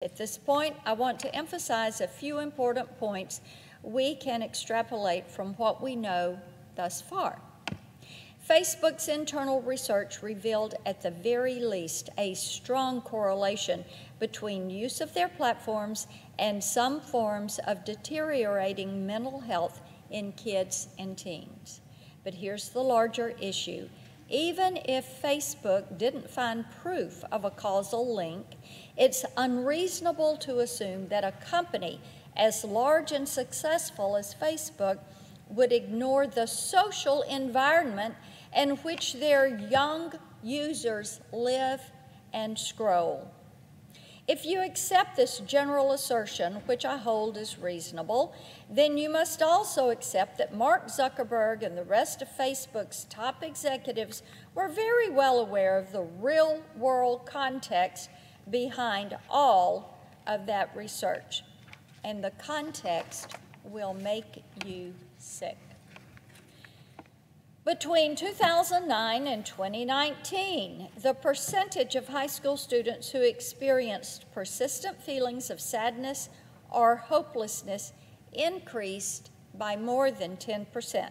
At this point, I want to emphasize a few important points we can extrapolate from what we know thus far. Facebook's internal research revealed at the very least a strong correlation between use of their platforms and some forms of deteriorating mental health in kids and teens. But here's the larger issue. Even if Facebook didn't find proof of a causal link, it's unreasonable to assume that a company as large and successful as Facebook would ignore the social environment in which their young users live and scroll. If you accept this general assertion, which I hold is reasonable, then you must also accept that Mark Zuckerberg and the rest of Facebook's top executives were very well aware of the real-world context behind all of that research. And the context will make you sick. Between 2009 and 2019, the percentage of high school students who experienced persistent feelings of sadness or hopelessness increased by more than 10%.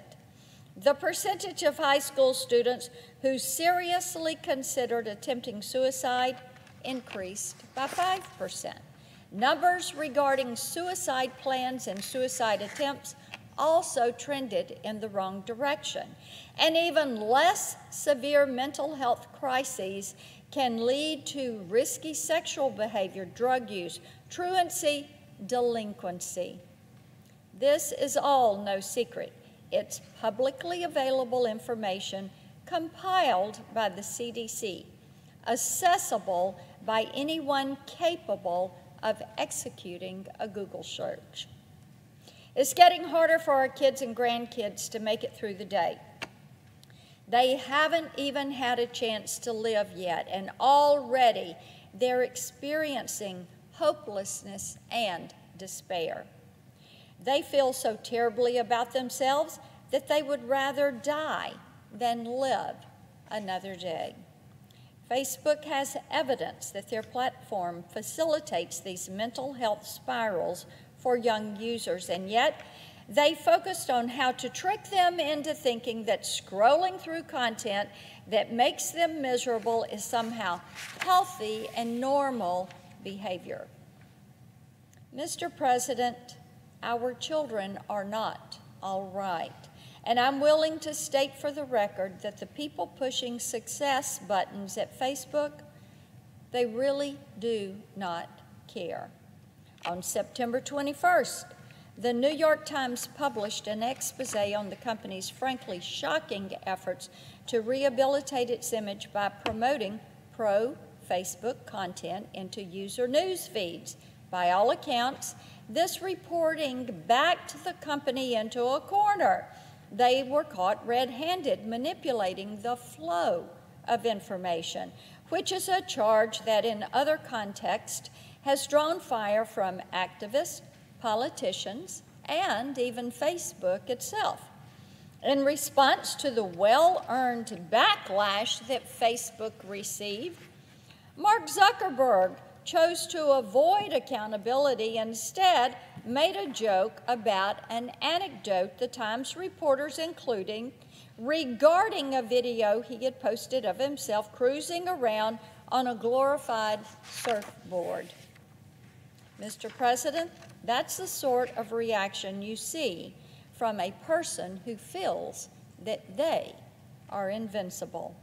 The percentage of high school students who seriously considered attempting suicide increased by 5%. Numbers regarding suicide plans and suicide attempts also trended in the wrong direction. And even less severe mental health crises can lead to risky sexual behavior, drug use, truancy, delinquency. This is all no secret. It's publicly available information compiled by the CDC, accessible by anyone capable of executing a Google search. It's getting harder for our kids and grandkids to make it through the day. They haven't even had a chance to live yet, and already they're experiencing hopelessness and despair. They feel so terribly about themselves that they would rather die than live another day. Facebook has evidence that their platform facilitates these mental health spirals for young users, and yet they focused on how to trick them into thinking that scrolling through content that makes them miserable is somehow healthy and normal behavior. Mr. President, our children are not all right, and I'm willing to state for the record that the people pushing success buttons at Facebook, they really do not care. On September 21st, the New York Times published an expose on the company's frankly shocking efforts to rehabilitate its image by promoting pro-Facebook content into user news feeds. By all accounts, this reporting backed the company into a corner. They were caught red-handed manipulating the flow of information, which is a charge that in other contexts has drawn fire from activists, politicians, and even Facebook itself. In response to the well-earned backlash that Facebook received, Mark Zuckerberg chose to avoid accountability, instead made a joke about an anecdote the Times reporters including regarding a video he had posted of himself cruising around on a glorified surfboard. Mr. President, that's the sort of reaction you see from a person who feels that they are invincible.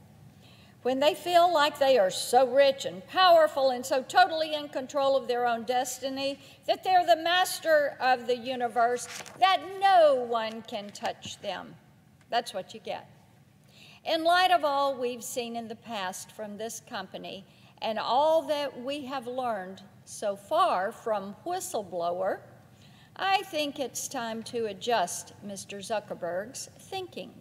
When they feel like they are so rich and powerful and so totally in control of their own destiny, that they're the master of the universe, that no one can touch them. That's what you get. In light of all we've seen in the past from this company and all that we have learned so far from whistleblower, I think it's time to adjust Mr. Zuckerberg's thinking.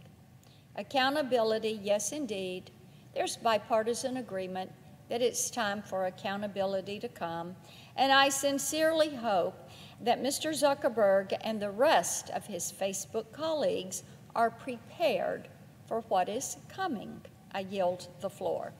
Accountability, yes indeed. There's bipartisan agreement that it's time for accountability to come, and I sincerely hope that Mr. Zuckerberg and the rest of his Facebook colleagues are prepared for what is coming. I yield the floor.